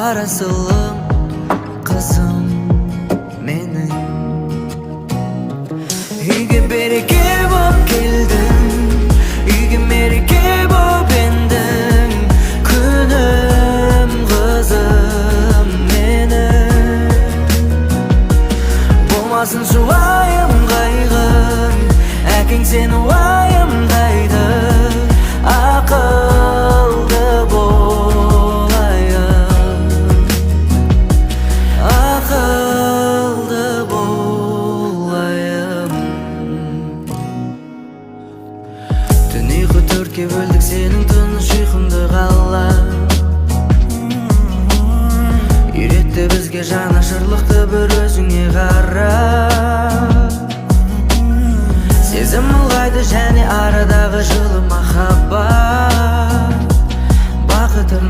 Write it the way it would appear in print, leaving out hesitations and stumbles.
Қарасылым қызым менің. Үйге береке боп келдің, үйге мереке боп ендің. Күнім қызым менің. Болмасын жуайым қайғың, әкең сені уайымдайды. Ақылды болайын, ақылды болайын. Түн ұйқы төртке бөлдік, сенің тыныш ұйқыңды қалап. Үйретті бізге жанашырлықты бір өзіңе қара. Сезім ұлғайды және арадағы жылы махаббат. Бақытым